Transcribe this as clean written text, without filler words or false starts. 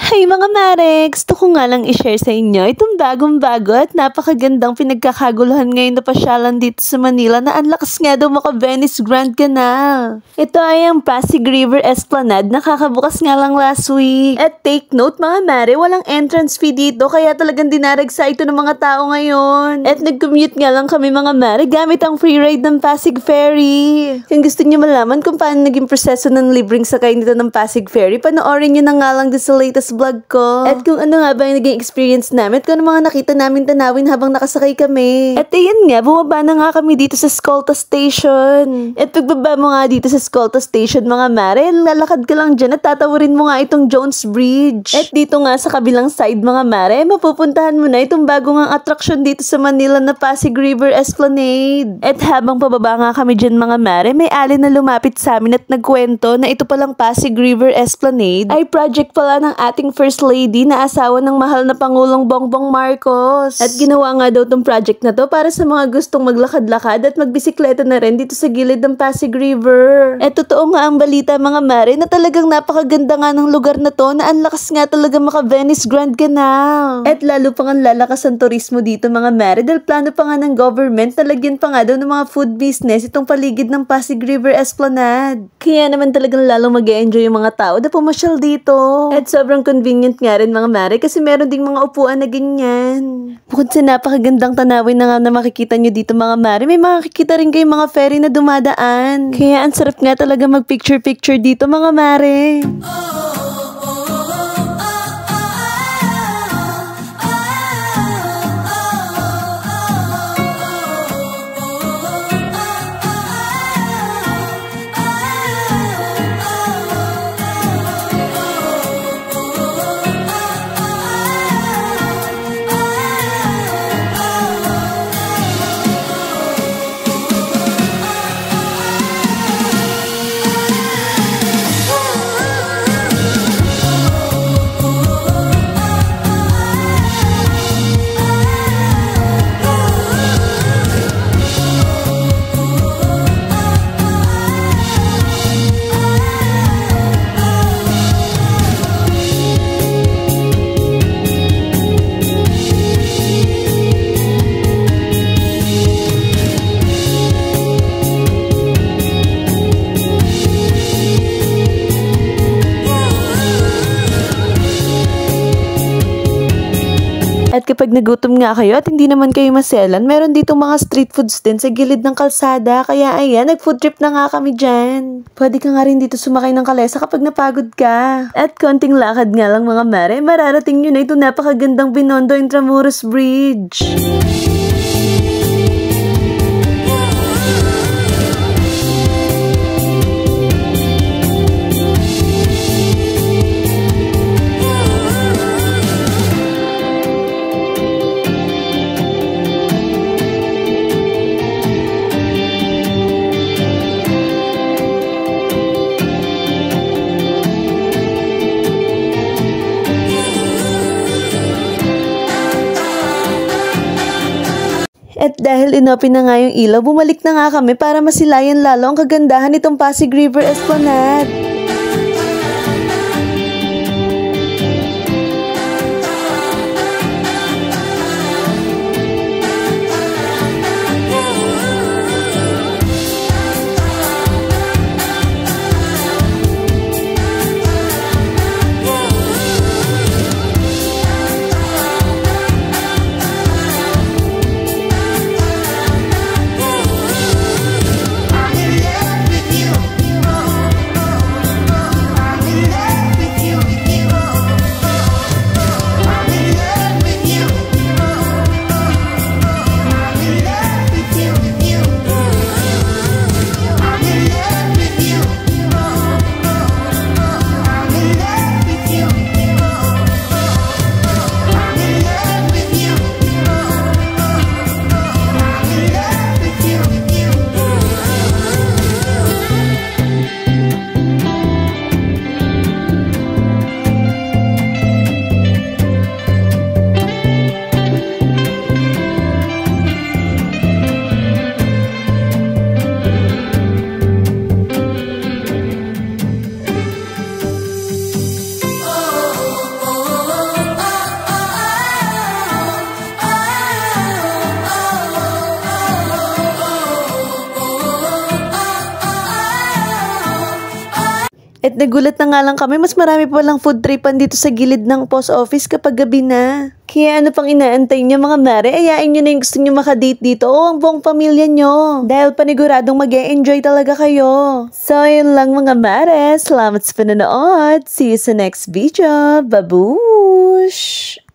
Hey mga mare, gusto ko nga lang i-share sa inyo itong bagong-bago at napakagandang pinagkakaguluhan ngayon na pasyalan dito sa Manila na ang lakas nga daw maka-Venice Grand Canal. Ito ay ang Pasig River Esplanade na kakabukas nga lang last week. At take note mga mare, walang entrance fee dito kaya talagang dinaragsa ito ng mga tao ngayon. At nag-commute nga lang kami mga mare gamit ang free ride ng Pasig Ferry. Kung gusto niyo malaman kung paano naging proseso ng libreng sakay nito ng Pasig Ferry, panoorin niyo na nga lang din sa latest vlog ko. At kung ano nga ba yung naging experience namin at kung ano mga nakita namin tanawin habang nakasakay kami. At ayun nga, bumaba na nga kami dito sa Escolta Station. At pagbaba mo nga dito sa Escolta Station mga mare, lalakad ka lang dyan at tatawarin mo nga itong Jones Bridge. At dito nga sa kabilang side mga mare, mapupuntahan mo na itong bagong ang attraction dito sa Manila na Pasig River Esplanade. At habang pababa nga kami dyan mga mare, may alin na lumapit sa amin at nagkwento na ito palang Pasig River Esplanade ay project pala ng ating First Lady na asawa ng mahal na Pangulong Bongbong Marcos. At ginawa nga daw tong project na to para sa mga gustong maglakad-lakad at magbisikleta na rin dito sa gilid ng Pasig River. At totoo nga ang balita mga mare na talagang napakaganda nga ng lugar na to na ang lakas nga talaga maka-Venice Grand Canal. At lalo pa nga lalakas ang turismo dito mga mare dahil plano pa nga ng government na lagyan pa nga daw ng mga food business itong paligid ng Pasig River Esplanade. Kaya naman talagang lalong mag-e-enjoy yung mga tao na pumasyal dito. At sobrang convenient nga rin mga mare kasi meron ding mga upuan na ganyan. Bukod sa napakagandang tanawin na nga na makikita nyo dito mga mare, may makikita rin kayong mga ferry na dumadaan. Kaya ang sarap nga talaga mag-picture-picture dito mga mare. At kapag nagutom nga kayo at hindi naman kayo maselan, meron dito mga street foods din sa gilid ng kalsada. Kaya ayan, nag-food trip na nga kami dyan. Pwede ka nga rin dito sumakay ng kalesa kapag napagod ka. At konting lakad nga lang mga mare, mararating nyo na itong napakagandang Binondo Intramuros Bridge. At dahil inopen na nga yung ilaw, bumalik na nga kami para masilayan lalo ang kagandahan nitong Pasig River Esplanade. At nagulat na nga lang kami, mas marami pa lang food tripan dito sa gilid ng post office kapag gabi na. Kaya ano pang inaantay nyo mga mare, ayain nyo na yung gusto nyo makadate dito o ang buong pamilya nyo. Dahil paniguradong mag-e-enjoy talaga kayo. So yun lang mga mare, salamat sa panonood. See you sa next video. Babush!